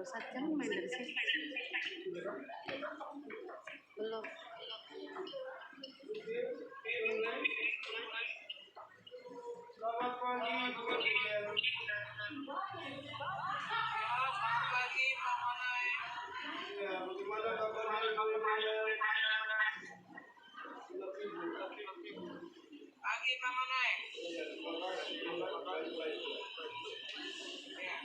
Satya main dari sini. Belum. Selamat pagi, Selamat pagi, Mama Nay. ya, bagaimana kabarnya? Pagi, Mama Nay. Ya, terima kasih. Baik. Ya.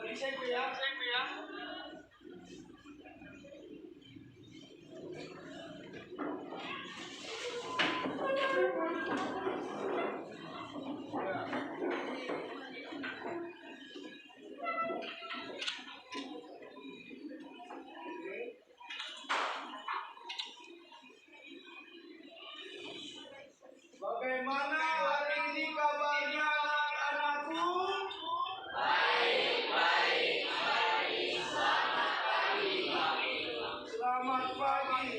Bisa ya. Bagaimana hari ini kabarnya anak-anakku? Selamat pagi.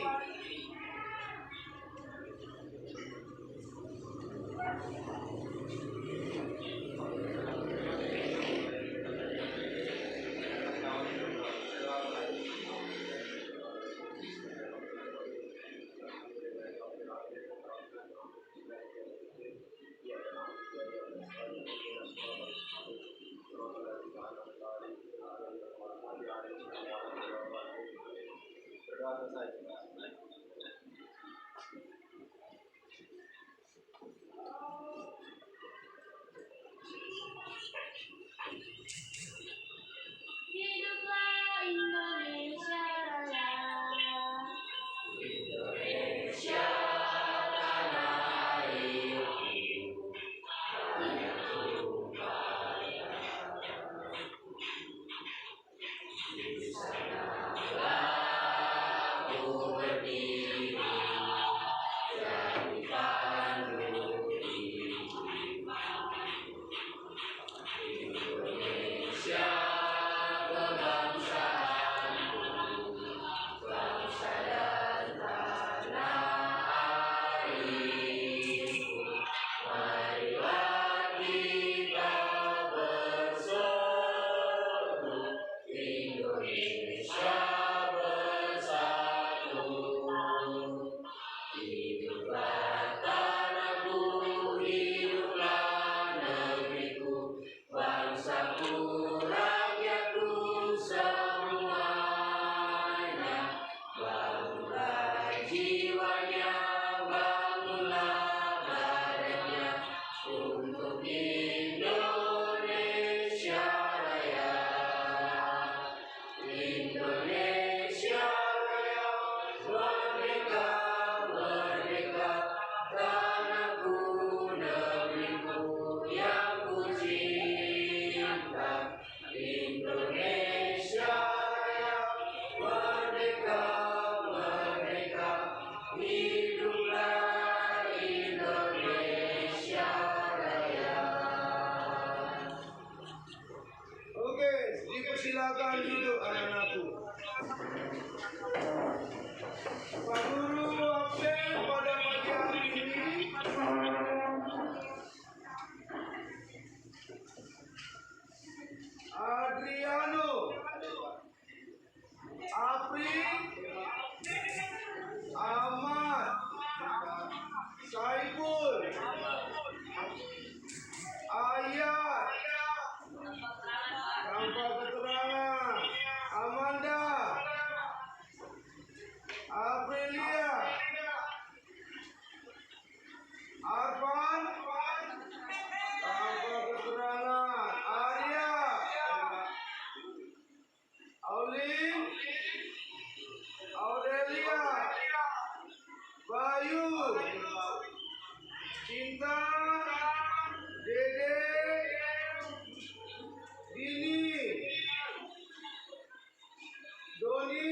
Arfan, tanpa keterangan. Arya, Aulin, Aurelia, Bayu, Cinta, Dede, Dini, Doni,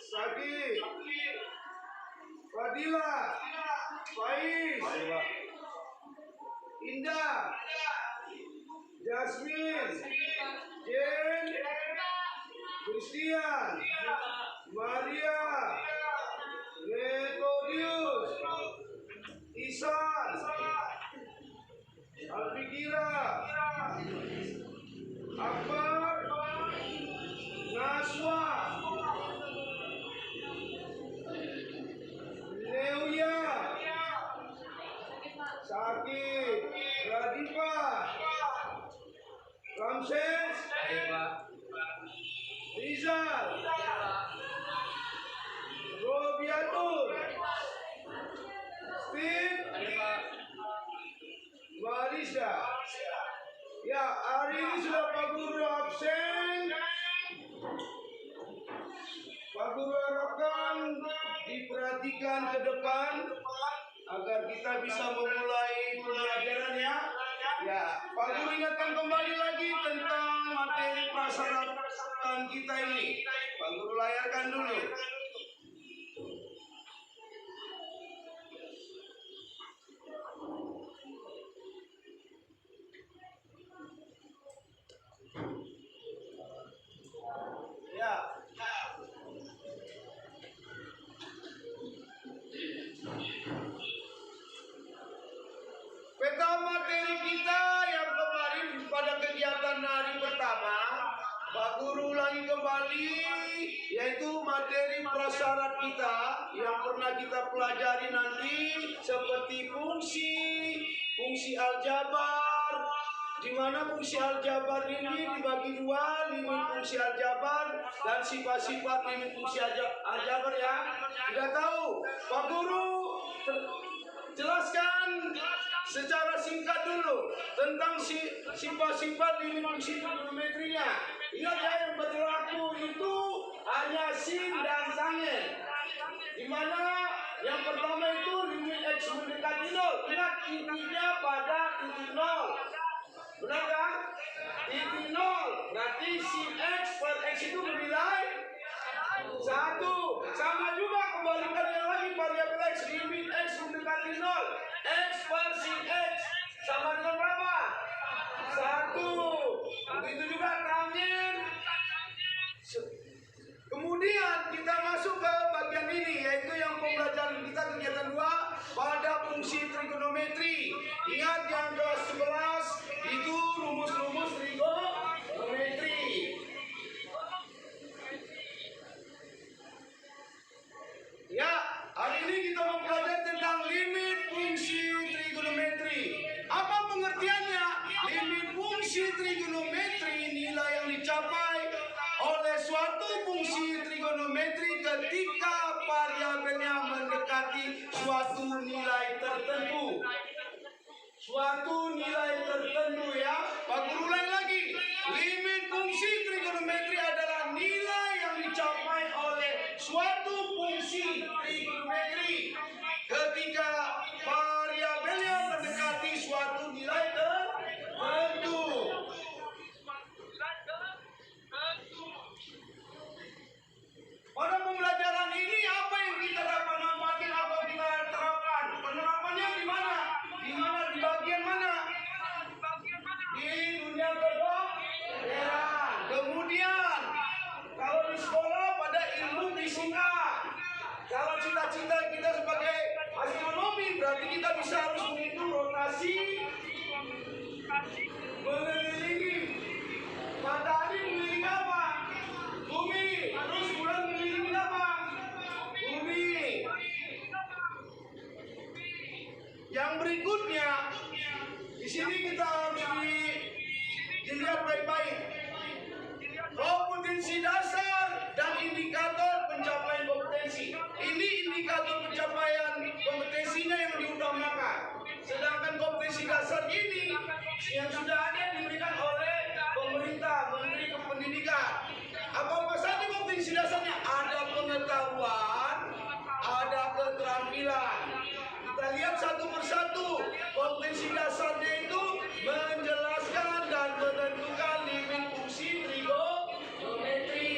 Sakit, Fadila, Faiz, Indah, Jasmine, Jen, Christian, Maria, Metodius, Isan, Alfikira, Akbar, Naswa, Leuya, Sakit, Radifa, Ramses, Rizal, Robiatul, Steve, Marisa. Ya, hari ini sudah Pak Guru absen. Pak Guru harapkan diperhatikan ke depan agar kita bisa memulai pembelajaran ya. Ya, Pak Guru ingatkan kembali lagi tentang materi prasaratan kita ini. Pak Guru layarkan dulu. Ya. Peta materi kita yang kemarin pada kegiatan hari pertama, Pak Guru ulangi kembali, yaitu materi prasyarat kita yang pernah kita pelajari nanti seperti fungsi aljabar, di mana fungsi aljabar ini dibagi dua, limit fungsi aljabar dan sifat-sifat limit fungsi aljabar ya. Sudah tahu? Pak Guru jelaskan secara singkat dulu tentang sifat-sifat limit fungsi trigonometrinya. Ingat ya, yang berlaku itu hanya sin dan tangen. Di mana yang pertama itu limit x mendekati 0. Ingat titiknya pada titik 0. Benar kan? Titik 0. Berarti sin x per x itu bernilai 1. Sama juga kembalikan yang lagi variabel x, limit x mendekati 0. X per sin x sama dengan berapa? 1. Begitu juga tangen. Kemudian kita masuk ke bagian ini, yaitu yang pembelajaran kita kegiatan 2 pada fungsi trigonometri. Ingat yang ke-11 itu rumus-rumus trigonometri. Ya, hari ini kita mempelajari tentang limit fungsi trigonometri. Apa pengertiannya? Limit fungsi trigonometri nilai yang dicapai oleh suatu fungsi trigonometri ketika variabelnya mendekati suatu nilai tertentu. Suatu nilai tertentu ya. Pak Guru ulangi lagi. Limit fungsi trigonometri adalah nilai yang dicapai oleh suatu fungsi trigonometri ketika variabelnya mendekati suatu nilai tertentu. Pada pembelajaran ini apa yang kita dapat manfaatin atau kita terapkan? Penerapannya di mana? Di bagian mana? Di dunia kedokteran. Kemudian kalau di sekolah pada ilmu fisika. Kalau cita-cita kita sebagai astronomi berarti kita bisa harus menghitung rotasi mengelilingi matahari, mengelilingi apa? Bumi. Terus bulan mengelilingi apa? Bumi. Yang berikutnya di sini kita harus dilihat baik-baik. Kompetensi dasar dan indikator pencapaian kompetensi. Ini indikator pencapaian Sedangkan kompetisi dasar ini yang sudah ada diberikan oleh pemerintah, Menteri Pendidikan. Apa saja kompetisi dasarnya? Ada pengetahuan, ada keterampilan. Kita lihat satu persatu. Kompetensi dasarnya itu menjelaskan dan menentukan limit fungsi trigonometri.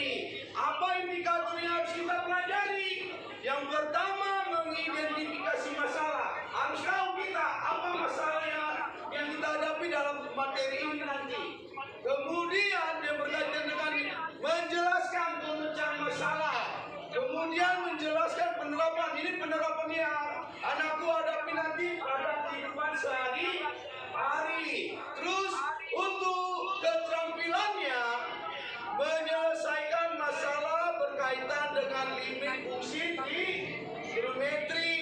Apa indikator yang harus kita pelajari? Yang pertama, mengidentifikasi masalah. Harus tahu kita apa masalah yang kita hadapi dalam materi ini nanti. Kemudian dia berkaitan dengan menjelaskan pemecahan masalah. Kemudian menjelaskan penerapan. Ini penerapan yang anakku hadapi nanti pada kehidupan sehari-hari. Terus untuk keterampilannya menyelesaikan masalah berkaitan dengan limit fungsi trigonometri.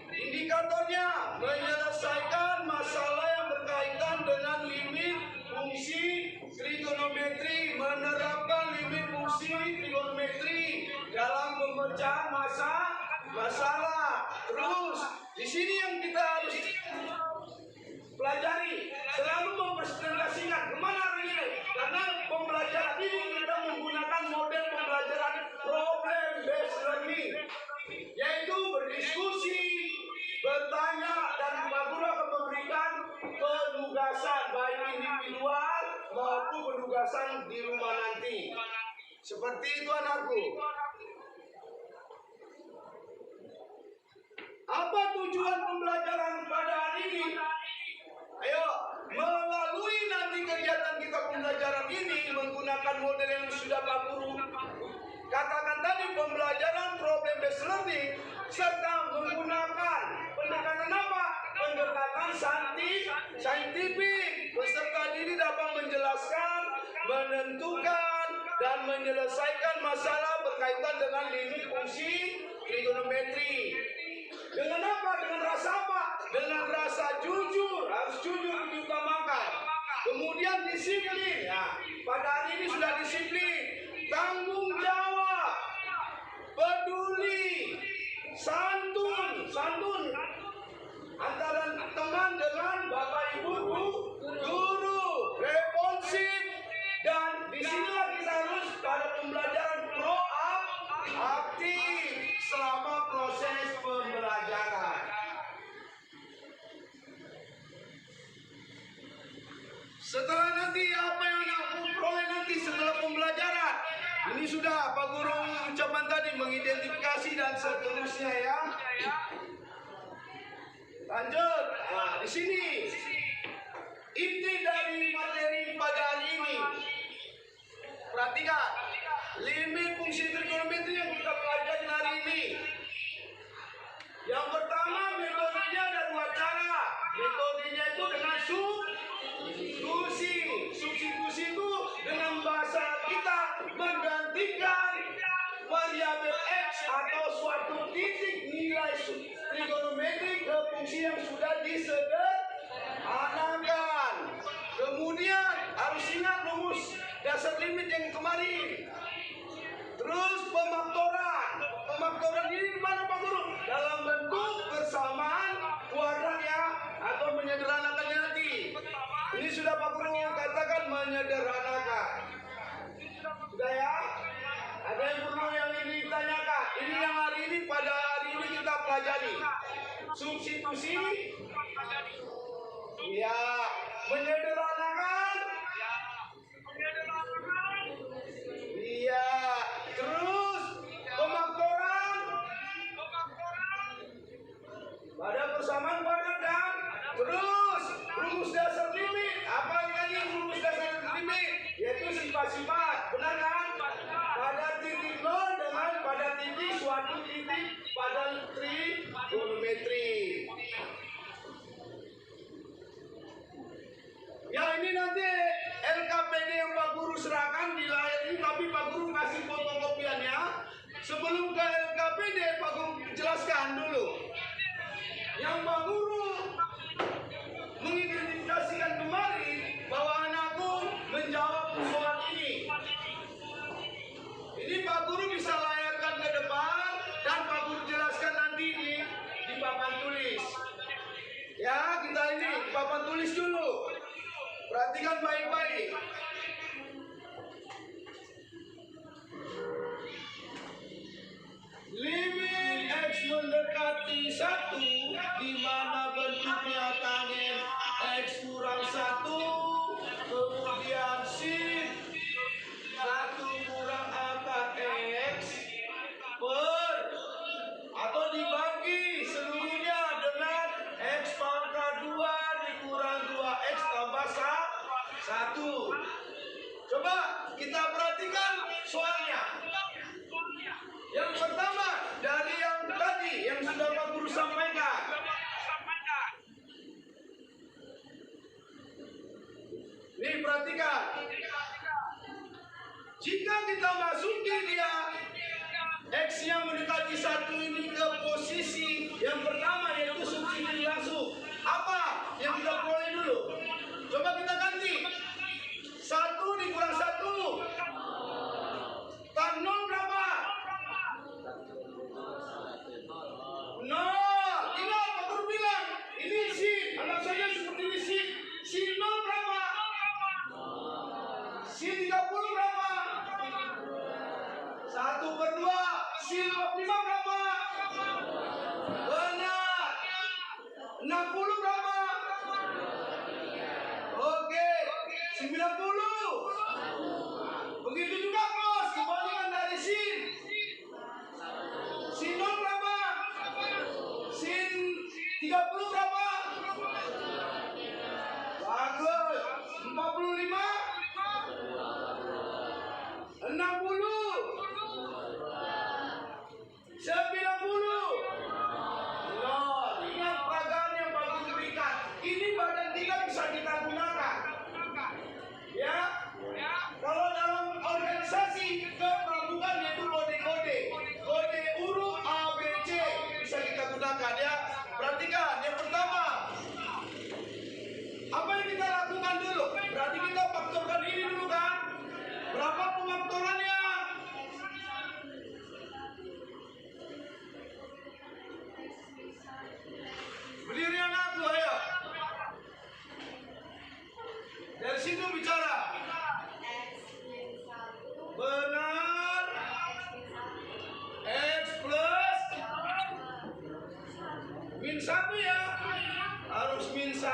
Indikatornya menyelesaikan masalah yang berkaitan dengan limit fungsi trigonometri, menerapkan limit fungsi trigonometri dalam pemecahan masalah. Terus di sini yang kita harus pelajari, selalu mempresentasikan kemana arahnya. Karena pembelajaran ini kita menggunakan model pembelajaran problem based learning, yaitu berdiskusi, bertanya, dan Pak Guru akan memberikan penugasan baik individual maupun penugasan di rumah nanti. Seperti itu anakku. Apa tujuan pembelajaran pada hari ini? Ayo, melalui nanti kegiatan kita pembelajaran ini menggunakan model yang sudah Pak Guru katakan tadi, pembelajaran problem based learning, serta menggunakan pendekatan apa? Pendekatan saintifik, beserta diri dapat menjelaskan, menentukan, dan menyelesaikan masalah berkaitan dengan limit fungsi trigonometri. Dengan apa? Dengan rasa apa? Dengan rasa jujur, harus jujur diutamakan. Kemudian disiplin. Nah, pada hari ini sudah disiplin. Tanggung jawab, peduli, santun antara teman dengan bapak ibu guru, responsif, dan disinilah kita harus pada pembelajaran proaktif selama proses pembelajaran. Setelah nanti apa yang aku peroleh nanti setelah pembelajaran, ini sudah Pak Guru ucapan tadi, mengidentifikasi dan seterusnya ya. Lanjut. Nah, di sini inti dari materi pada hari ini. Perhatikan limit fungsi trigonometri yang kita pelajari hari ini. Yang pertama, metodenya ada dua cara. Metodenya itu dengan substitusi. Substitusi itu dengan bahasa kita menggantikan variabel X atau suatu titik nilai trigonometri ke fungsi yang sudah disederhanakan. Kemudian harus ingat rumus dasar limit yang kemarin. Terus pemaktoran. Pemaktoran ini di mana Pak Guru? Dalam bentuk persamaan kuadrat ya, atau menyederhanakannya nanti. Ini sudah Pak Guru katakan menyederhanakan. Sudah ya? Ada yang perlu yang ini ditanyakan? Ini yang hari ini pada hari ini kita pelajari. Substitusi. Ya, menyederhanakan. Iya. Terus pemaktoran. Pada persamaan kuadrat dan terus rumus dasar limit. Apa tadi rumus dasar limit? Yaitu sifat-sifat. Benar kan? Pada titik 0 dengan pada titik suatu titik pada trigonometri. Ya ini nanti LKPD yang Pak Guru serahkan di layar ini, tapi Pak Guru kasih fotokopiannya. Sebelum ke LKPD, Pak Guru jelaskan dulu. Yang Pak Guru mengidentifikasikan kemarin bahwa anakku menjawab soal ini. Ini Pak Guru bisa layarkan ke depan dan Pak Guru jelaskan nanti di papan tulis. Ya, kita ini papan tulis dulu. Perhatikan baik-baik. Limit X mendekati 1, di mana bentuknya tangent X kurang 1, kemudian sin 1 kurang akar X per, atau dibagi seluruhnya dengan X pangkat 2 dikurang 2X tambah 1. Coba kita perhatikan soalnya. Yang pertama dari yang tadi yang sudah Pak Guru sampaikan. Nih perhatikan. Jika kita masuki dia X yang mendekati 1 ini ke posisi yang pertama, yaitu substitusi langsung. Apa yang kita peroleh dulu? Coba kita ganti. 1 dikurang 1. Tan 0 berapa? 0. Ingat Pak Guru bilang, ini sin. Anggap saja seperti ini sin. Sin 0 berapa? Sin 30 berapa? 1/2. Sin 45 berapa? Benar. 60 berapa? Oke. 90. Begitu juga bos, kebalikan dari sin. Sin 0 berapa? Sin 30 berapa? Bagus. 45. 60. 90. Loh, ingat peragaan yang Pak Guru berikan. Ini badan kita bisa kita gunakan. Ya. Kalau dalam organisasi keperambukan yaitu kode-kode. Kode huruf A, B, C bisa kita gunakan ya. Perhatikan, yang pertama. Apa yang kita lakukan dulu? Berarti kita faktorkan ini dulu kan? Berapa pemfaktorannya? Berdiri anakku, ayo. Dari situ bicara. Benar. X plus min 1 ya. Harus min 1.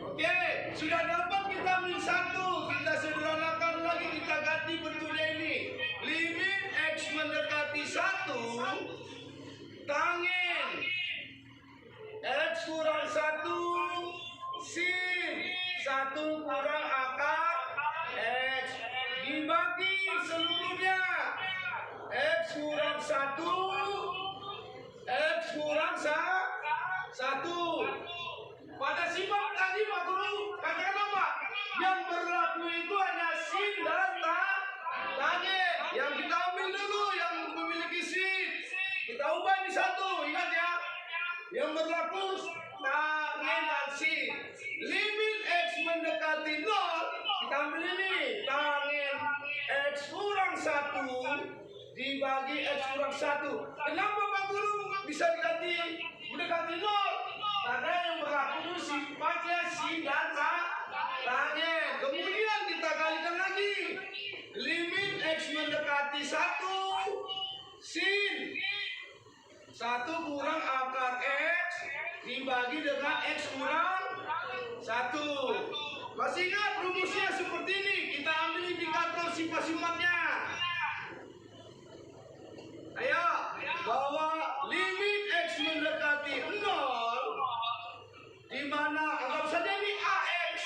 Oke, sudah dapat kita min 1. Kita sederhanakan lagi, kita ganti bentuknya ini. Limit X mendekati 1, tangent X kurang 1, sin 1 kurang akar X dibagi seluruhnya X kurang 1, X kurang 1. Pada sifat tadi Pak Guru katakan apa? Yang berlaku itu hanya sin dan tangent. Yang kita ambil dulu yang memiliki sin, kita ubah di 1, ingat ya. Yang berlaku tangent dan sin. Limit X mendekati 0, kita ambil ini tangent X kurang 1 dibagi X kurang 1. Kenapa Pak Guru bisa diganti mendekati 0? Karena yang berlaku itu sifatnya sin dan tangent. Kemudian kita kalikan lagi. Limit X mendekati 1, sin 1 kurang akar X dibagi dengan X kurang 1. Masih ingat rumusnya seperti ini? Kita ambil indikator sifat-sifatnya. Ayo, bahwa limit X mendekati 0, di mana anggap saja ini AX,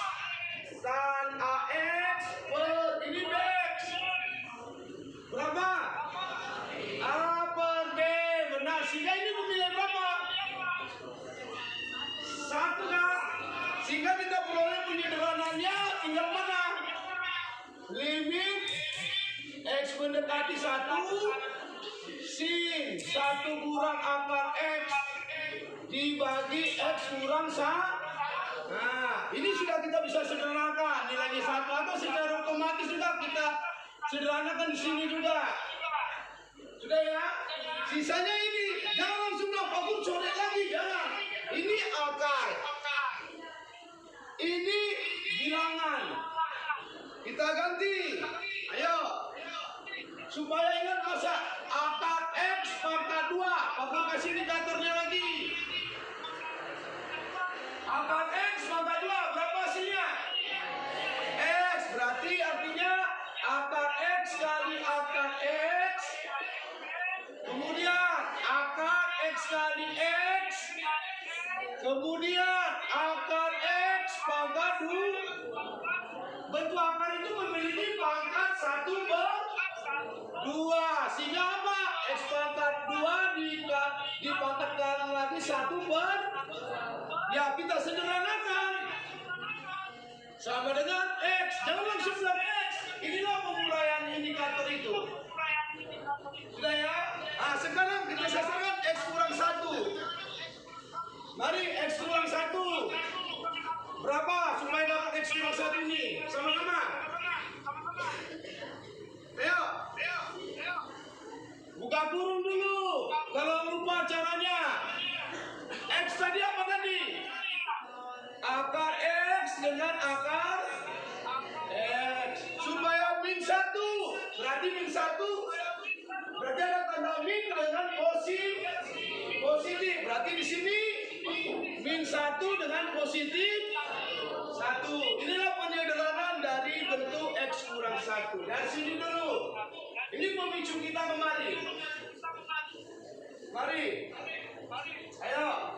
tan AX per ini BX. Berapa? A per B. Benar, sehingga ini memilih berapa? 1 kan? Sehingga kita peroleh penyederhanaannya tinggal mana? Limit X mendekati 1, sin 1 kurang akar X dibagi X kurang 1. Nah, ini sudah kita bisa sederhanakan nilainya 1, atau secara otomatis juga kita sederhanakan di sini juga. Sudah ya? Sisanya ini jangan langsung Pak Guru coret lagi, jangan. Ini Pak Guru kasih indikatornya lagi. Akar X pangkat 2 berapa hasilnya? X berarti artinya akar X kali akar X. Kemudian akar X kali X. Kemudian akar X pangkat 2. Bentuk akar itu memiliki pangkat 1/2. Sehingga apa? X pangkat 2 dipangkatkan lagi 1/2. Ya kita sederhanakan. Sama dengan X. Jangan langsung bilang X. Inilah penguraian indikator itu. Sudah ya? Nah sekarang kita sasarkan X kurang 1. Mari X kurang 1. Berapa supaya dapat X kurang 1 ini? Sama-sama. Ayo. Buka kurung dulu. Kalau lupa caranya. X tadi apa tadi? Akar X dengan akar X. Supaya min 1. Berarti min 1. Berarti ada tanda min dengan positif. Berarti di sini min 1 dengan positif 1. Inilah penyederhanaan dari bentuk X kurang 1. Dari sini dulu. Ini pemicu kita kemari. Mari. Ayo.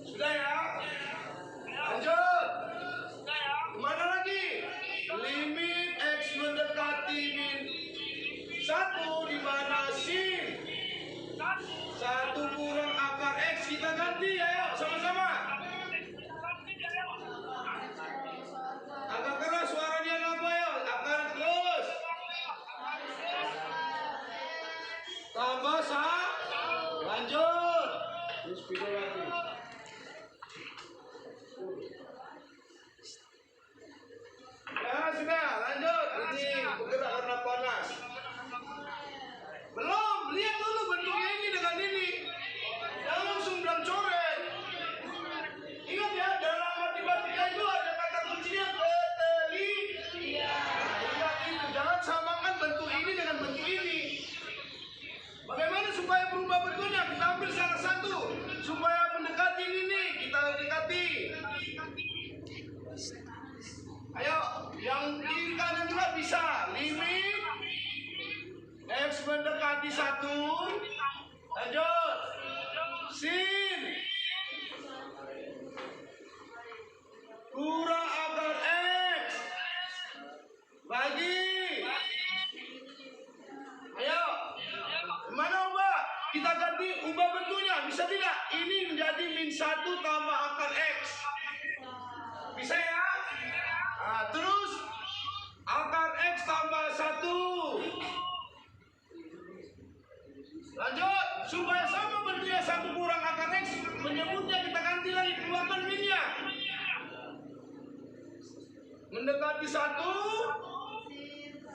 Sudah ya? Lanjut. Kemana lagi? Limit X mendekati min 1 di mana sin 1 kurang akar X. Kita ganti ya, sama-sama. Agak keras suaranya apa ya? Akar terus. Tambah lanjut. Terus video lagi. Ya sudah, lanjut. Ini bergerak karena panas. Belum, lihat dulu bentuknya ini dengan ini. Jangan langsung bilang coret. Ingat ya, dalam matematika itu ada kata kuncinya ketelitian. Ingat itu, jangan samakan bentuk ini dengan bentuk ini. Bagaimana supaya berubah bentuknya? Kita ambil salah satu. Supaya mendekati ini, kita dekati. Ayo, yang kiri kanan juga bisa. Limit X mendekati 1. Lanjut. Sin kurang akar X bagi. Ayo. Mana ubah? Kita ganti ubah bentuknya. Bisa tidak? Ini menjadi min 1 tambah akar X. Bisa ya? Nah, terus akar X tambah 1. Lanjut. Supaya sama bentuknya 1 kurang akar X, menyebutnya kita ganti lagi, keluarkan minnya. Mendekati 1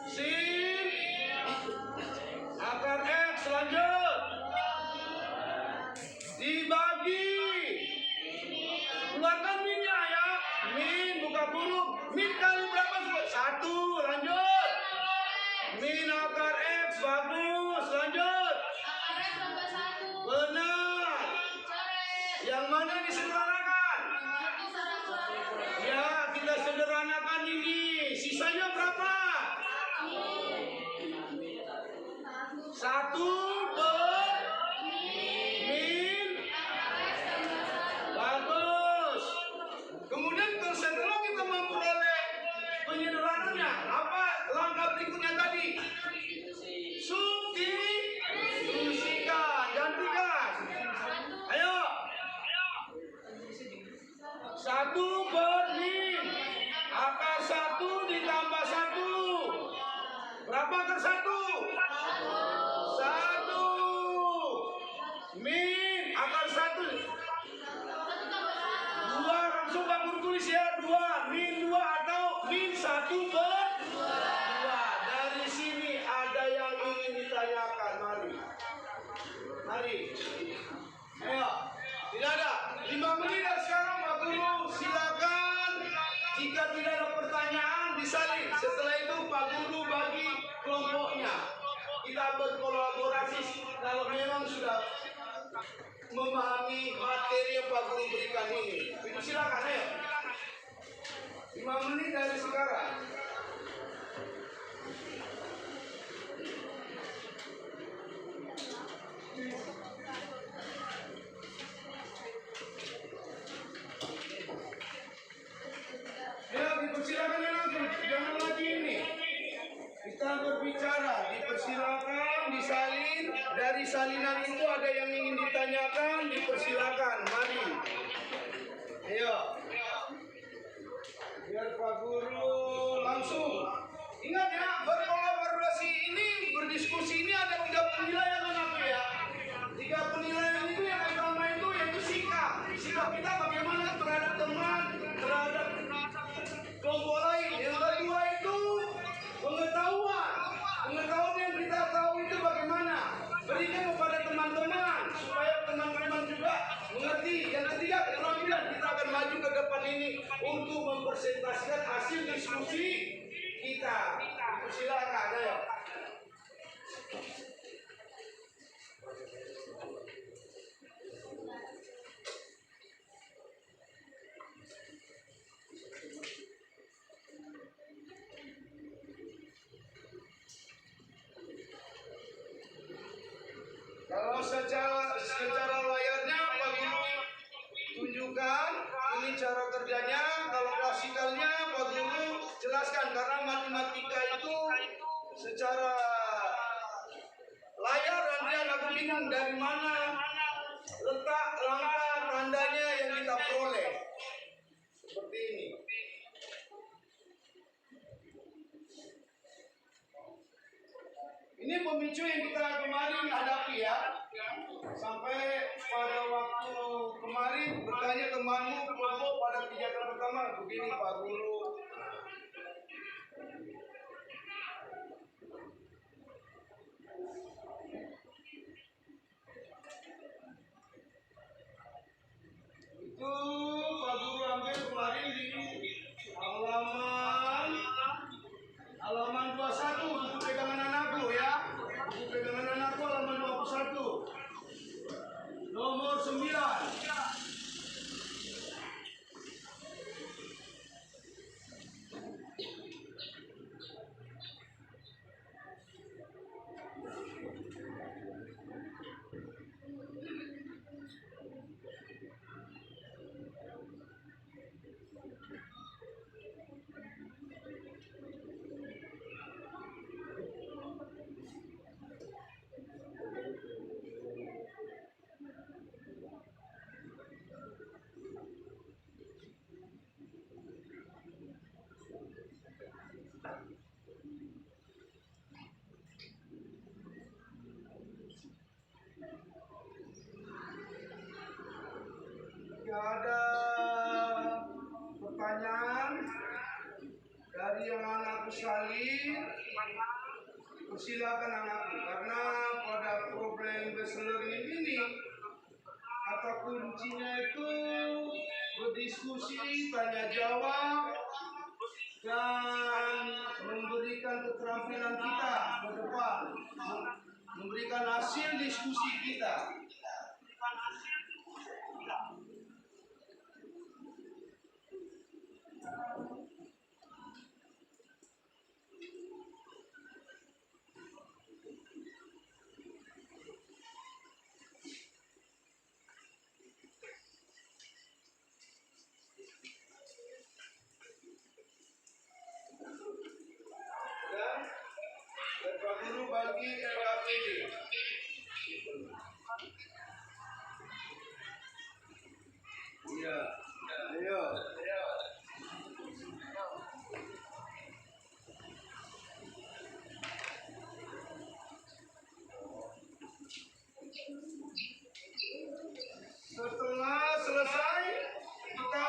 sin akar X. Lanjut. Dibagi. Keluarkan minnya ya. Min buka kurung. Min kali berapa? 1. Lanjut. Min akar X. Bagus. Lanjut. Benar. Yang mana disederhanakan? Ya, kita sederhanakan ini. Sisanya berapa? 1 per min. Bagus. Kemudian setelah kita memperoleh penyederhanaannya, apa langkah berikutnya tadi? Substitusikan. Gantikan. Ayo. 1 per min. Akar 1 ditambah 1. Berapa akar 1? 1. Min akar 1. 2. Langsung bangun tulis ya. 2. Min 2 atau min 1 per 2. Dari sini ada yang ingin ditanyakan. Mari. Ayo. Tidak ada. 5 menit sekarang Pak Guru. Silakan. Jika tidak ada pertanyaan disalin. Setelah itu Pak Guru bagi kelompoknya. Kita kita berkolaborasi kalau memang sudah memahami materi yang Pak Guru berikan ini. Ibu silakan ayo. 5 menit dari sekarang. Ya, dipersilakan langsung, jangan lagi ini. Kita berbicara, dipersilakan, disalin. Dari salinan itu ada yang ingin ditanyakan, dipersilakan. Mari. Ayo. Biar Pak Guru langsung. Ingat ya, berkolaborasi ini, berdiskusi ini ada 3 penilaian anak ya. 3 penilaian itu yang pertama itu yaitu sikap. Sikap kita bagaimana terhadap teman, terhadap kelompok lain. Yang kedua itu pengetahuan. Pengetahuan yang kita tahu itu bagaimana. Berikan kepada teman-teman supaya teman-teman juga mengerti. Yang ketiga keterampilan. Kita akan maju ke depan ini untuk mempresentasikan hasil diskusi kita. Silakan, ayo. Kalau secara layarnya Pak Guru tunjukkan ini cara kerjanya. Kalau klasikalnya Pak Guru jelaskan karena matematika itu secara layar nanti aku bingung dari mana letak langkah tandanya yang kita peroleh. Seperti ini. Ini pemicu yang kita kemarin hadapi ya. Sampai pada waktu kemarin bertanya temanmu kelompok pada kegiatan pertama begini Pak Guru. Itu Pak Guru ambil kemarin di halaman 21 buku pegangan anakku ya. Buku pegangan anakku halaman 21. Nomor 9. Ada pertanyaan dari yang anakku salin, persilakan anakku karena pada problem best learning ini kata kuncinya itu berdiskusi, tanya jawab dan memberikan keterampilan kita ke depan, memberikan hasil diskusi kita. Pak Guru bagi LAPD. Iya, ayo. Setelah selesai kita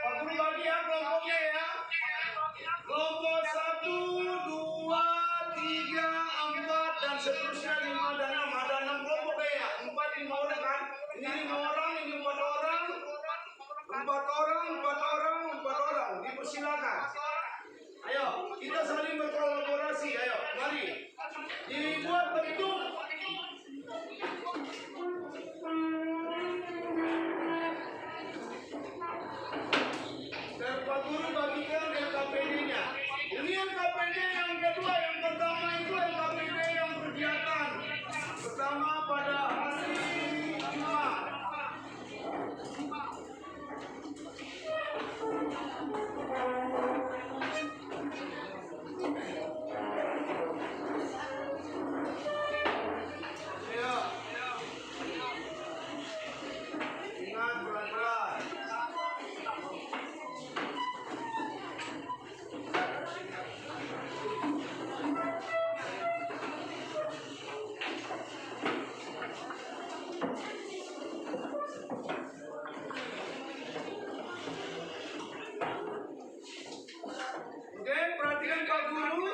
Pak Guru bagi ya kelompoknya ya. Kelompok 1, 2, 3, 4 dan seterusnya 5 dan 6. Ada 6 kelompok ya. 4, 5 orang kan. Ini 5 orang, ini 4 orang. 4 orang. Dipersilakan. Ayo, kita saling berkolaborasi. Ayo, mari. Dibuat bentuk dan Pak Guru bagikan LKPD-nya. Ini LKPD yang kedua, yang pertama itu LKPD yang berkegiatan. Pertama pada hari Jumat. Ayo. Ingat pelan-pelan. Oke, perhatikan Pak Guru.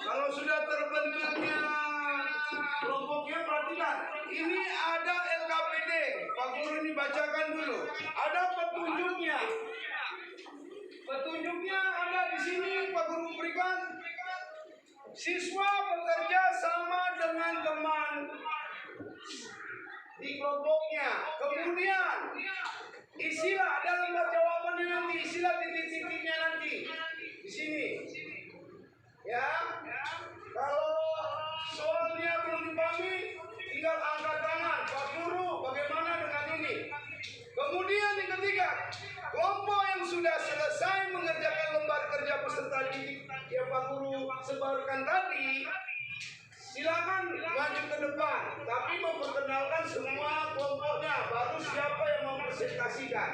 Kalau sudah terbentuknya kelompoknya, perhatikan. Ini ada LKPD. Pak Guru ini bacakan dulu. Ada petunjuknya. Petunjuknya ada di sini. Pak Guru berikan. Siswa bekerja sama dengan teman di kelompoknya. Kemudian isilah dalam jawabannya nanti, isilah titik-titiknya nanti di sini. Ya, kalau soalnya belum dipahami, tinggal angkat tangan. Pak Guru, bagaimana dengan ini? Kemudian yang ketiga, kelompok yang sudah selesai mengerjakan lembar kerja peserta didik yang Pak Guru sebarkan tadi, silakan maju ke depan, tapi memperkenalkan semua kelompoknya, baru siapa yang mempresentasikan.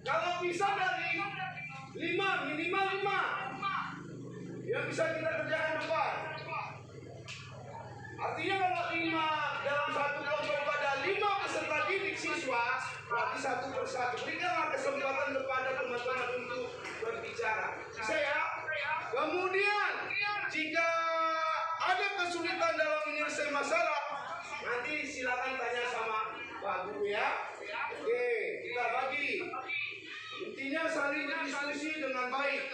Kalau bisa dari 5, minimal 5 yang bisa kita kerjakan depan. Artinya kalau 5 dalam satu kelompok ada 5 peserta didik siswa, berarti satu persatu. Berikanlah kesempatan kepada teman-teman untuk berbicara. Bisa ya? Kemudian jika ada kesulitan dalam menyelesaikan masalah, nanti silakan tanya sama Pak Guru ya. Oke, kita bagi. Intinya saling berdiskusi dengan baik.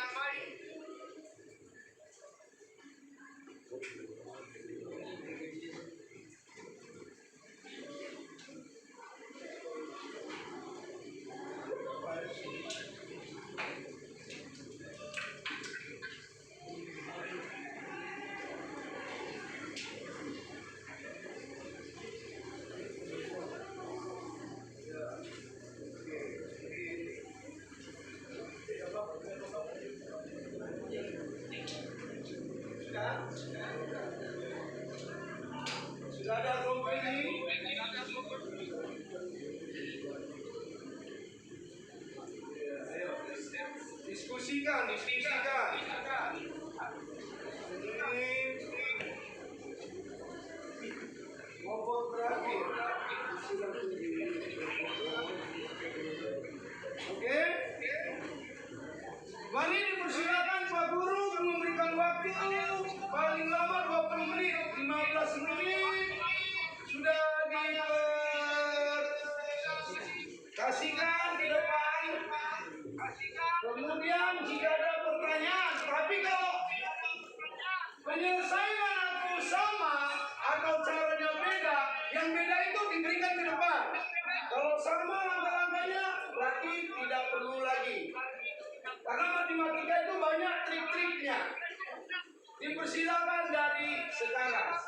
Sudah ada kelompok ini? Ayo, diskusikan. Ini kelompok terakhir. Oke? Mari dipersilakan Pak Guru memberikan waktu paling lama 20 menit, 15 menit sudah dikasihkan di depan. Kemudian jika ada pertanyaan, tapi kalau penyelesaian atau sama atau caranya beda, yang beda itu diberikan ke depan. Kalau sama langkah-langkahnya, berarti tidak perlu lagi. Karena matematika itu banyak trik-triknya. Dipersilakan dari sekarang.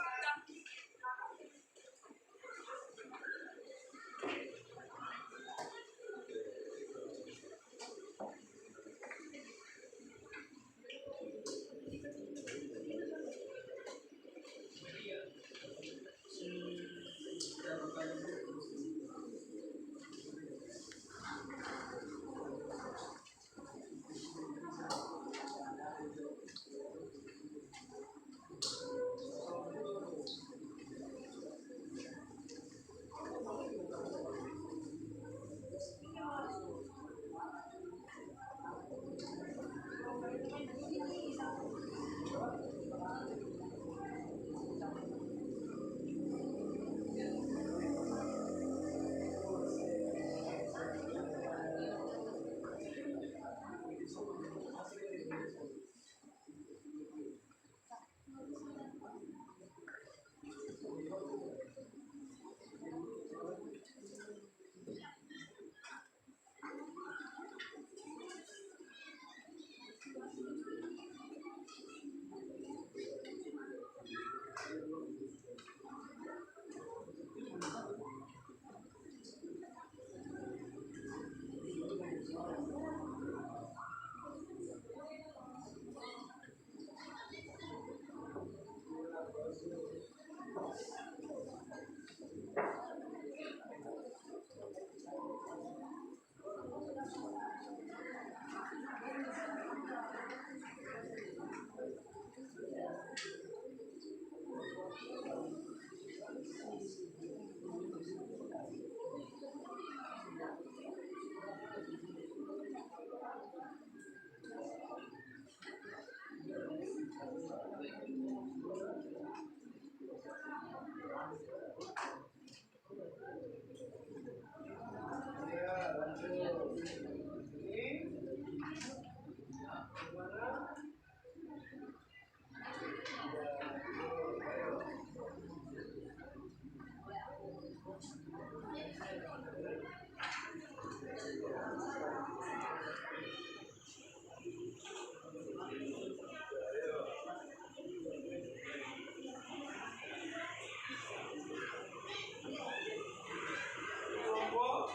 Kelompok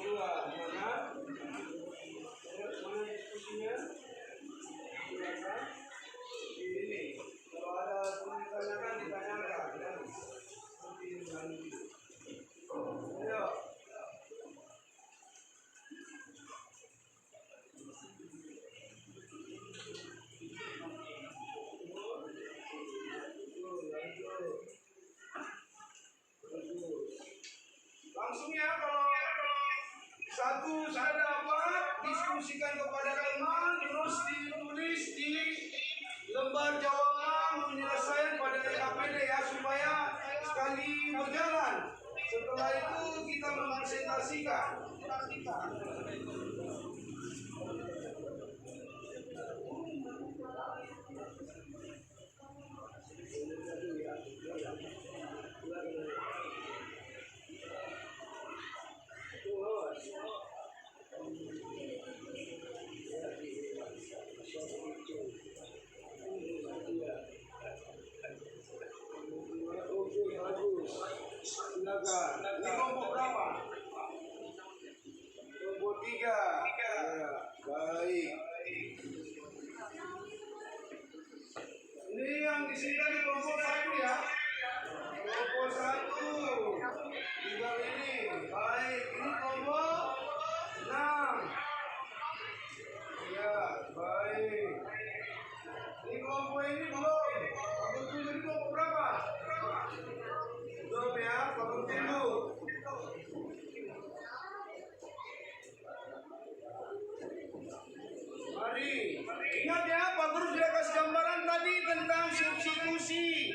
dua, mana? Mana diskusinya? Silakan. Ini, kalau ada ditanyakan, ditanyakan. Ayo. Langsung ya, kalau satu saya dapat diskusikan kepada teman, terus ditulis di lembar jawaban penyelesaian pada APD ya, supaya sekali berjalan. Setelah itu kita mempresentasikan. Oke, bagus. Silakan. Ini kelompok berapa? Kelompok 3. Ya, baik. Ini yang disini di kelompok 1 ya. Kelompok 1. Tinggal ini. Baik. Ini kelompok 6. Ya, baik. Ini kelompok ini belum. Betul ini kelompok berapa? Belum ya, kelompok dulu. Mari. Ingat ya, Pak Guru sudah kasih gambaran tadi tentang substitusi.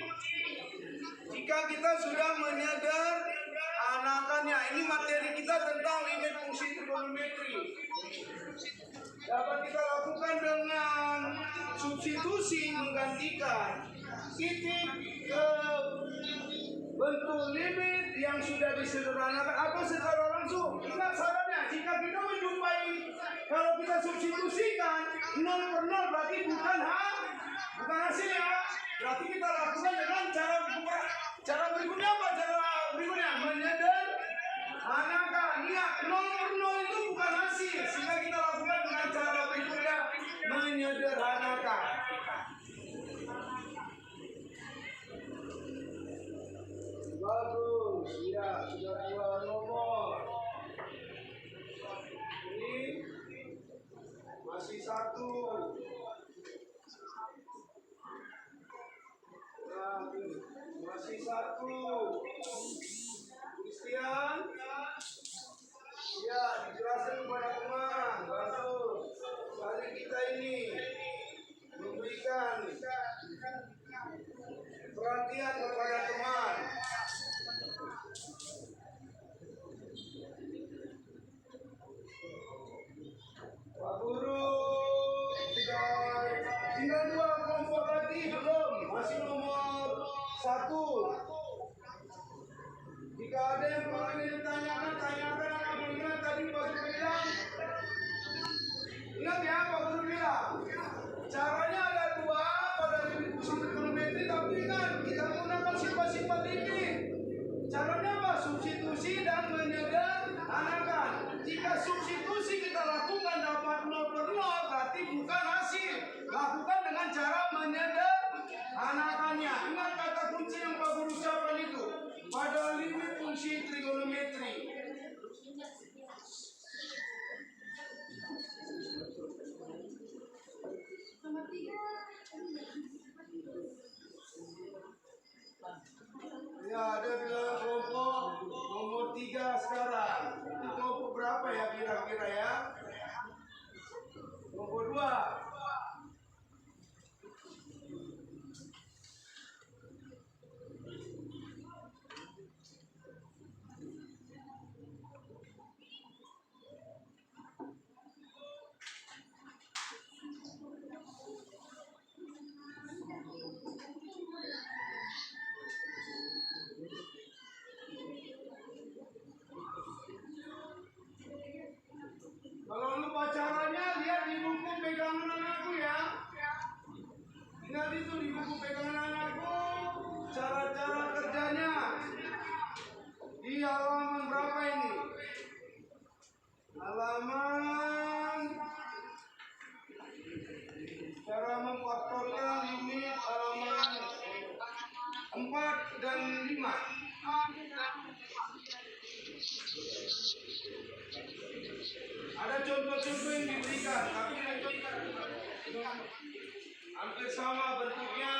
Jika kita sudah menyadar anakannya, ini materi kita tentang limit fungsi trigonometri. Dapat kita lakukan dengan substitusi, menggantikan titik ke bentuk limit yang sudah disederhanakan atau secara langsung. Ingat sarannya, jika kita menjumpai, kalau kita substitusikan 0 per 0 berarti bukan hasil ya. Berarti kita lakukan dengan cara berikutnya apa? Cara berikutnya menyederhanakan. Ingat, 0 per 0 itu bukan hasil, sehingga kita lakukan dengan cara berikutnya menyederhanakan. Bagus, ya sudah 2 nomor. Ini masih 1. Nah, masih 1. Christian, ya dijelaskan kepada teman. Bagus. Saling kita ini memberikan perhatian kepada teman. Pak Guru sudah tinggal 2 kelompok lagi belum? Masih nomor 1. Jika ada yang perlu ditanyakan, tanyakan. Apa ingat tadi Pak Guru bilang? Ingat ya, Pak Guru bilang caranya ada 2 pada limit fungsi trigonometri, tapi ingat kita menggunakan sifat-sifat limit. Caranya apa? Substitusi dan menyederhanakan. Jika substitusi kita lakukan dapat 0 per 0, berarti bukan hasil. Lakukan dengan cara menyederhanakannya. Ingat kata kunci yang Pak Guru ucapkan itu pada limit fungsi trigonometri. Ya, ada bilang kelompok nomor 3 sekarang. Ini kelompok berapa ya kira-kira ya? Kelompok 2. Di halaman berapa ini? Halaman, cara memfaktorkan limit halaman 4 dan 5. Ada contoh-contoh yang diberikan, tapi hampir sama bentuknya.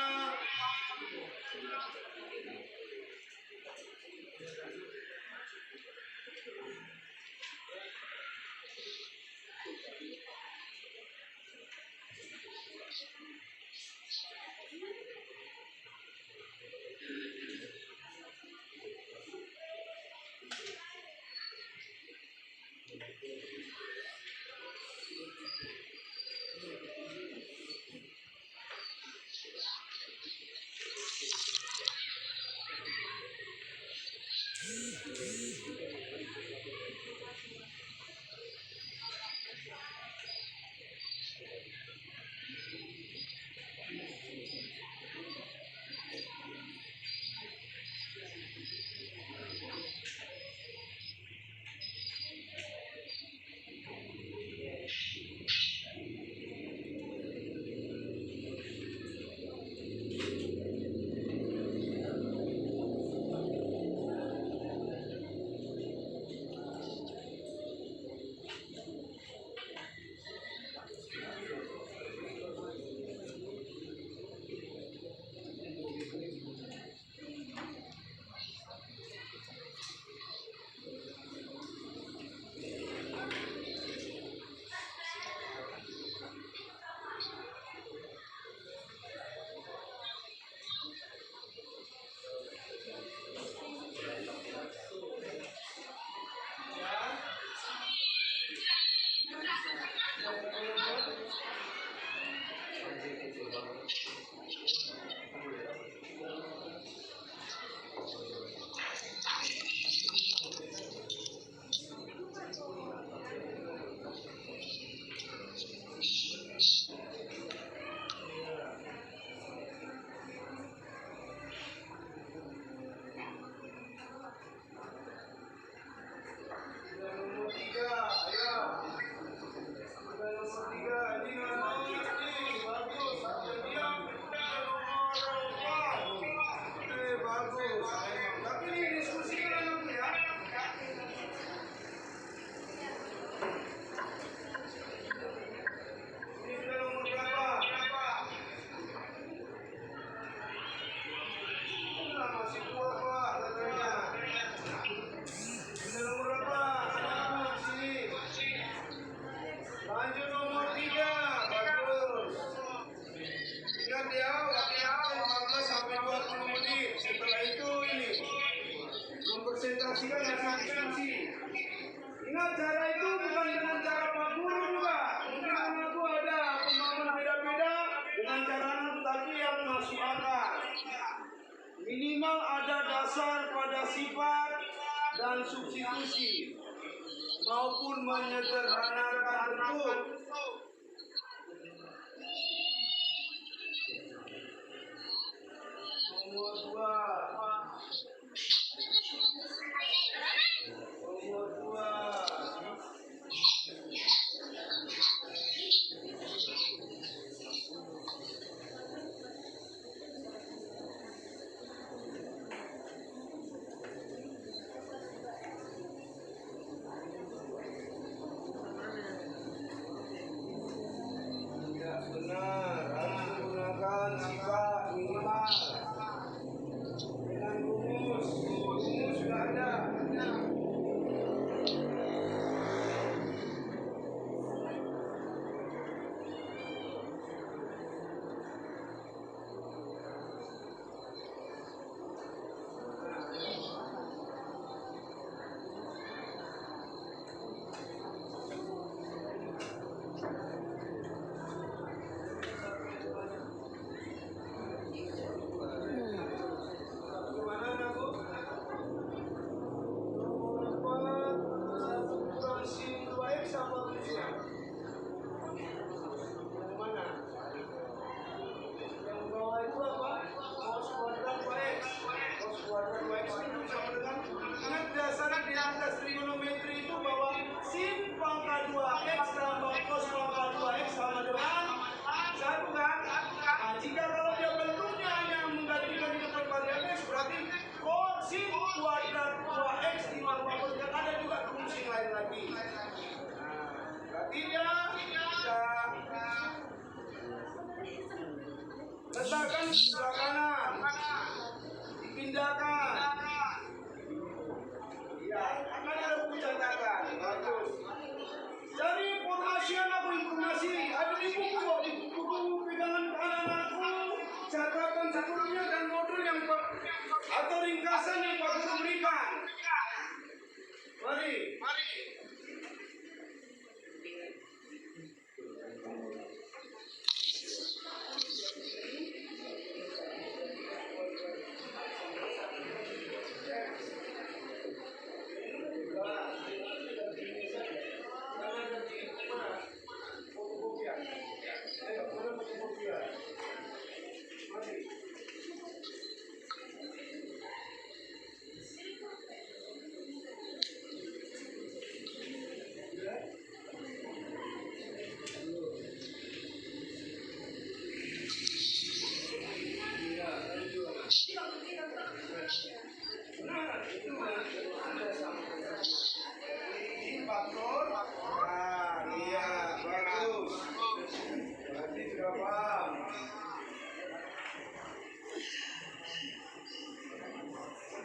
Lanjut nomor 3, bagus. Ingat ya, waktu 15 sampai 20 menit. Setelah itu ini mempresentasikan hasil diskusi. Ingat, cara itu bukan dengan cara Pak Guru juga. Mungkin anakku ada pemahaman beda-beda dengan cara anak, tapi yang masuk akal. Minimal ada dasar pada sifat dan substitusi maupun menyederhanakan bentuk. Nomor 2. Nomor 2. sebelah kanan dipindahkan. Ya, akan ada pencatatan. Bagus. Cari informasi apa informasi? Ada di buku pegangan anak-anakku. Catatan sebelumnya dan modul yang atau ringkasan yang Pak Guru berikan. Mari.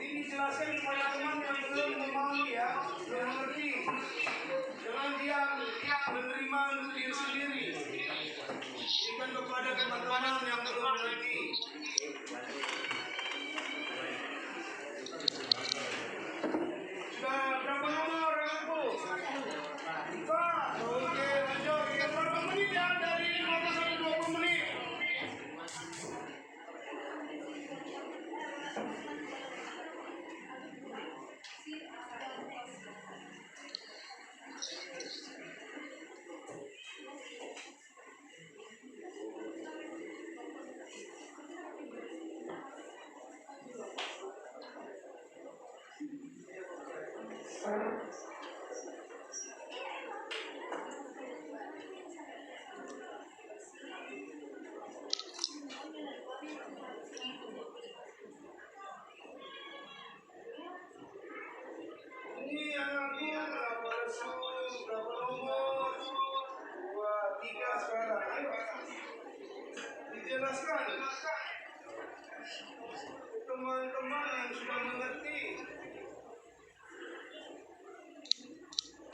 Dijelaskan kepada teman yang belum memahami ya, belum mengerti. Jangan dia menerima untuk diri sendiri. Berikan kepada teman-teman yang belum mengerti. Sudah berapa nomor anakku? 4. Oke, lanjut. Kita berapa menit ya? Dari 15 sampai 20 menit. Ini anakku berapa lesu, berapa nomor? 2, 3 sekarang. Ayo. Dijelaskan. Teman-teman yang sudah mengerti.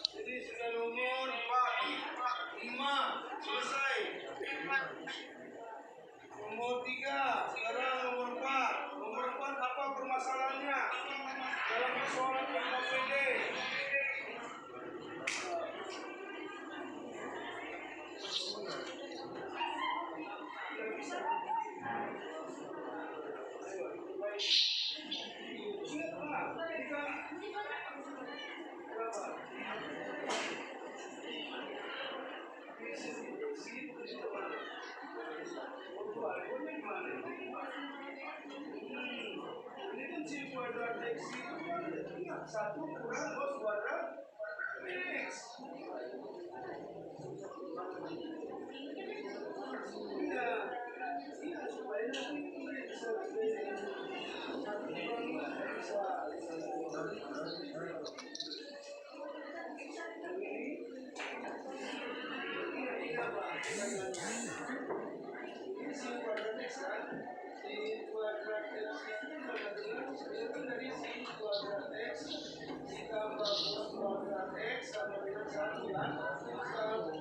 Jadi sudah nomor 4, 5, selesai. Nomor 3, sekarang nomor 4. Nomor 4 apa permasalahannya? Dalam persoalan KPD. Ini kan C kuadrat X itu kan 1 kurang cos kuadrat X. Iya, supaya nanti bisa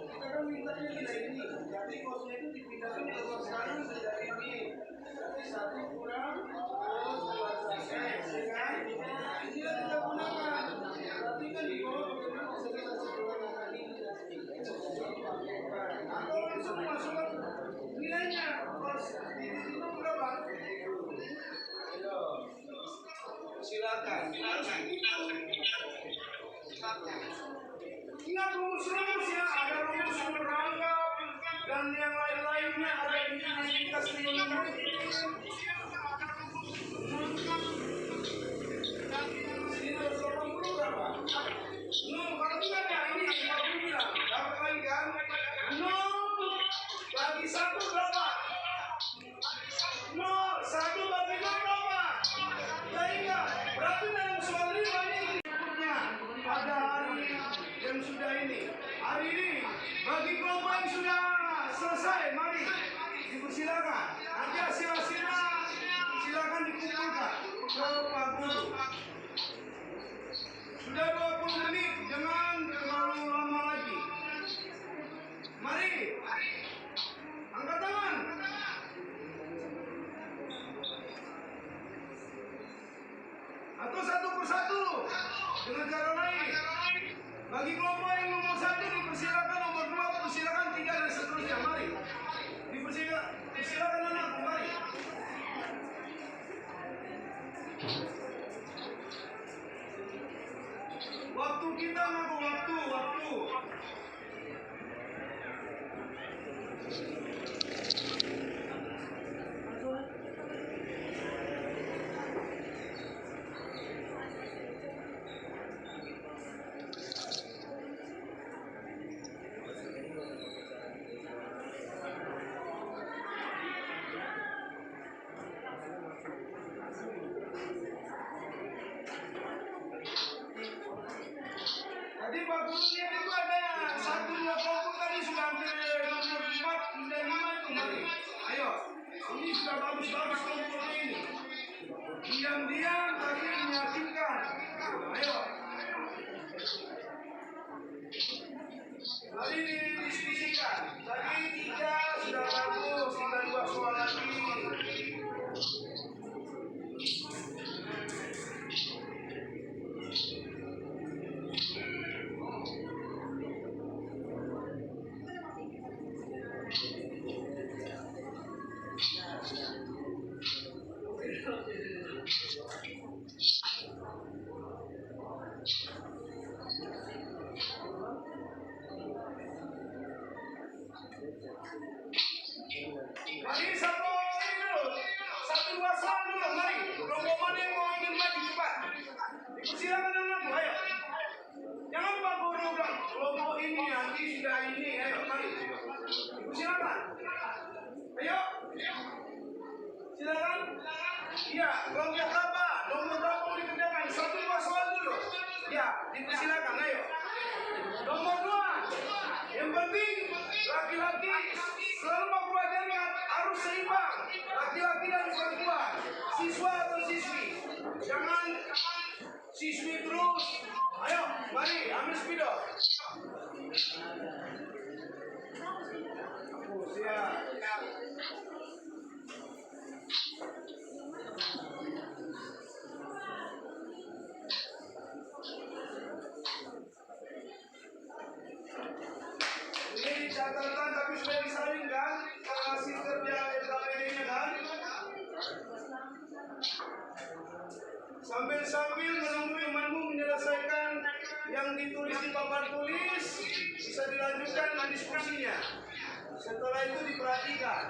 kita kan mintanya nilai ini, jadi kosnya itu dipindahkan ke kos kanan sudah ini, jadi 1 kurang cos kuadrat X, ya kan? Ini yang kita gunakan, berarti kan di bawah bagaimana bisa kita sederhanakan ini atau langsung masukkan nilainya, kos itu berapa? Ayo, silakan. Ingat rumus-rumus ya, ada rumus merangkap dan yang lain-lainnya ada di dinamika trigonometri. Ini 280 berapa? No, kalau tidak ya ini 40 bilang. Dapat lagi kan? No, bagi 1 berapa? No, 1 bagi 6 berapa? Ya enggak, berarti dalam soal ini banyak berikutnya. Pada hari yang sudah ini, hari ini bagi kelompok yang sudah selesai, mari dipersilakan. Nanti hasil-hasilnya silakan dikumpulkan ke Pak Guru. Sudah 20 menit, jangan terlalu lama lagi. Mari, angkat tangan. Atau satu persatu dengan cara lain. Bagi kelompok yang nomor 1 dipersilakan, nomor 2 dipersilakan, 3 dan seterusnya. Mari, dipersilakan anak, mari. Waktu kita ngaku waktu. Tadi Pak Guru lihat itu ada 1 2 kelompok tadi sudah hampir nomor 4 dan 5 itu mari. Ayo, ini sudah bagus-bagus kelompoknya ini. Diam-diam tapi meyakinkan. Ayo. Mari didiskusikan. Tadi 3 sudah bagus, tinggal 2 soal lagi. Mari satu ini dulu, 1 2 soal dulu, mari. Kelompok mana yang mau ingin maju cepat? Silakan anakku, ayo. Jangan Pak Guru bilang kelompok ini nanti sudah ini, ayo mari. Silakan. Ayo. Silakan. Iya, kelompok berapa? Nomor berapa mau dikerjakan? 1 2 soal dulu. Ya, dipersilakan, ayo. Nomor 2. Yang penting laki-laki selama pelajaran harus seimbang, laki-laki dan perempuan, siswa atau siswi. Jangan siswi terus. Ayo, mari ambil spidol. Siap. Ini catatan tapi sudah disalin kan? Hasil kerja LKPD-nya kan? Sambil menunggu temanmu menyelesaikan yang ditulis di papan tulis, bisa dilanjutkan diskusinya. Setelah itu diperhatikan.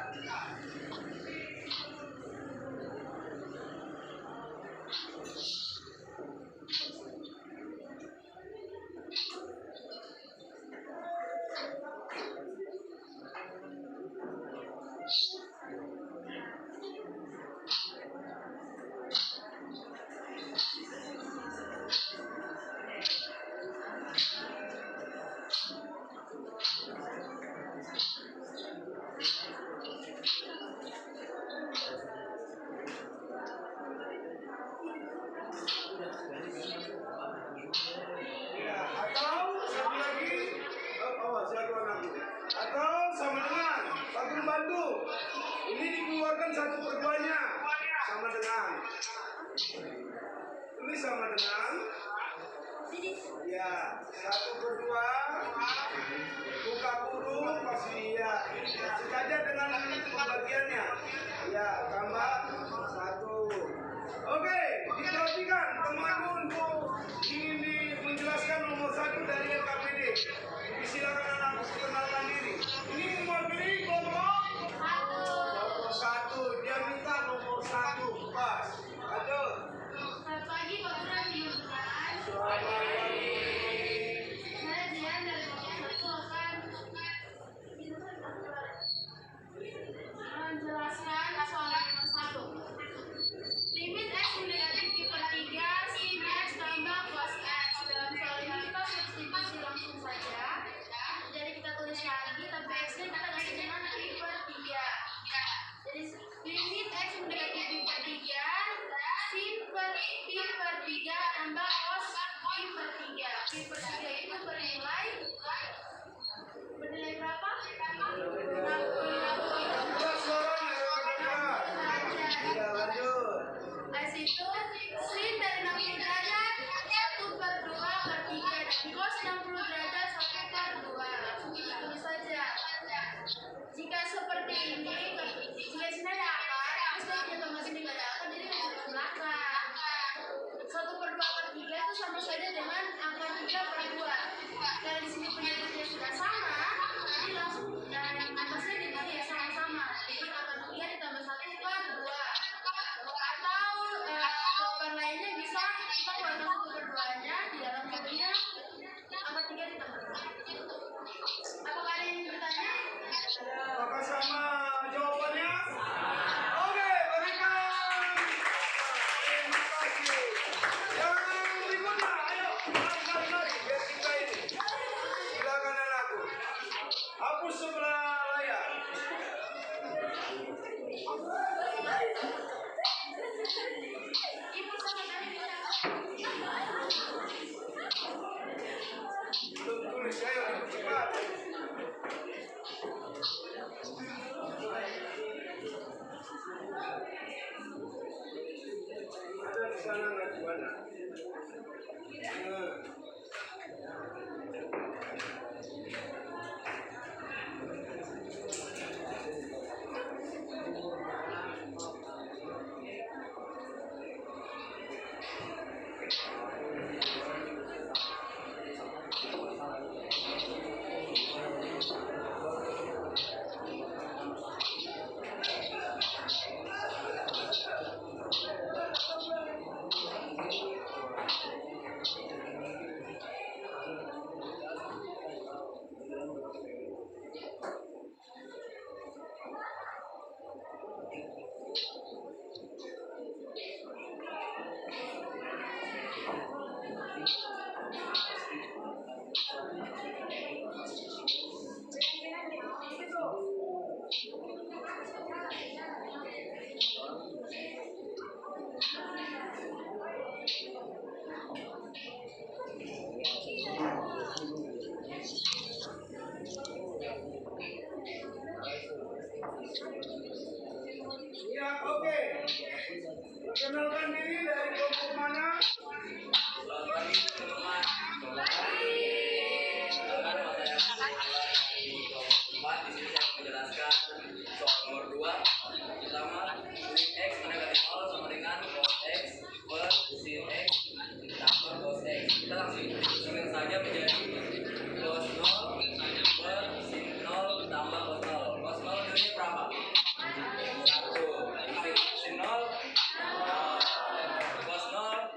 Q per 3 itu bernilai berapa? 16 orang ya rekan-rekan. Iya, lanjut. Habis itu sin dari 60 derajat 1/2/3 dan cos 60 derajat 1/2. Langsung kita tulis saja. Jika seperti ini, jika sini ada akar, terus kita tambah sini nggak ada akar, jadi kita ke belakang. 1/2/3 itu sama saja dengan akar 3/2. Karena di sini penyebutnya sudah sama, jadi langsung yang atasnya ditulis ya sama-sama. Jadi akar 3 ditambah 1/2. Atau jawaban lainnya bisa kita keluarkan 1/2-nya di dalam jadinya akar 3 ditambah 2. Apakah ada yang ingin bertanya? Apakah sama jawabannya? Oke, berikan. Terima kasih. Yang berikutnya, ayo. Mari, biar kita ini. Silakan anakku. Hapus sebelah layar. Ibu sama kami bisa. Tulis, ayo cepat. Ada di sana nggak di mana? Ya, oke. Perkenalkan diri dari kelompok mana? Di sini saya menjelaskan soal nomor 2. Pertama, sin X negatif 0 sama dengan cos X per sin X tambah cos X. Kita langsung saja menjadi cos 0 per sin 0 tambah cos 0. Cos 0 nilainya berapa? 1. Sin 0 cos 0 1.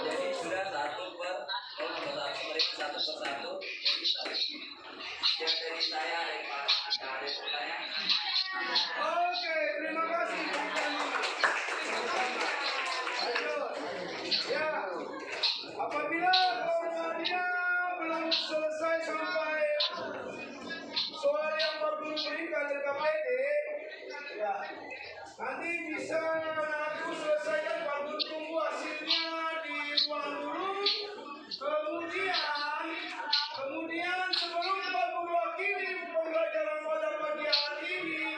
Jadi sudah 1 per 0 tambah 1 sama dengan 1 per 1. Ya dari saya ada pertanyaan. Oke, terima kasih. Lanjut. Ya, apabila jawabannya belum selesai sampai soal yang baru berikan di KPD, ya, nanti bisa aku selesaikan baru tunggu hasilnya di ruang guru. Kemudian sebelum Pak Guru akhiri pembelajaran pada pagi hari ini,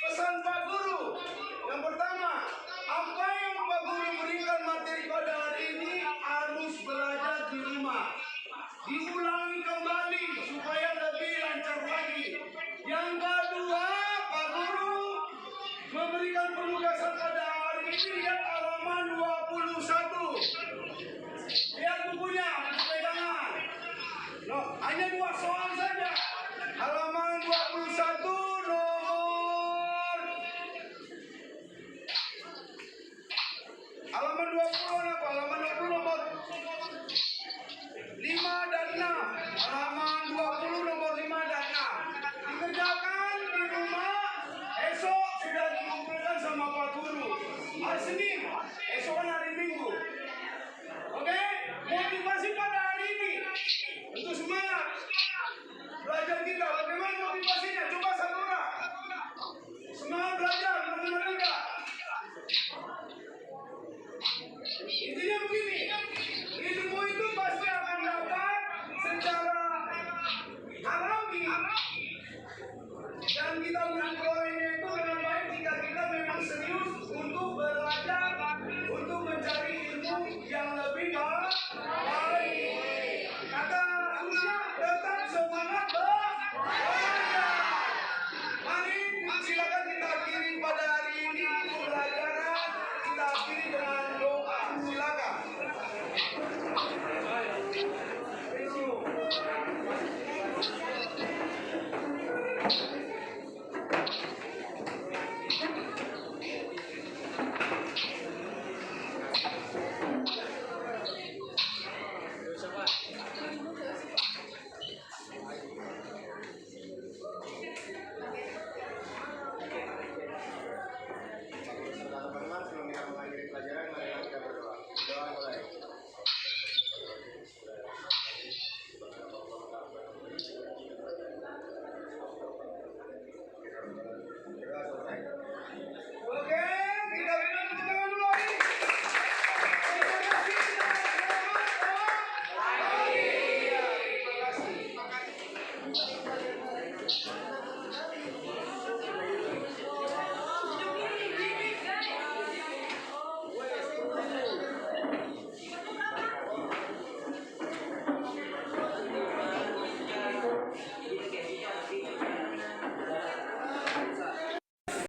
pesan Pak Guru. Yang pertama, apa yang Pak Guru berikan materi pada hari ini harus belajar di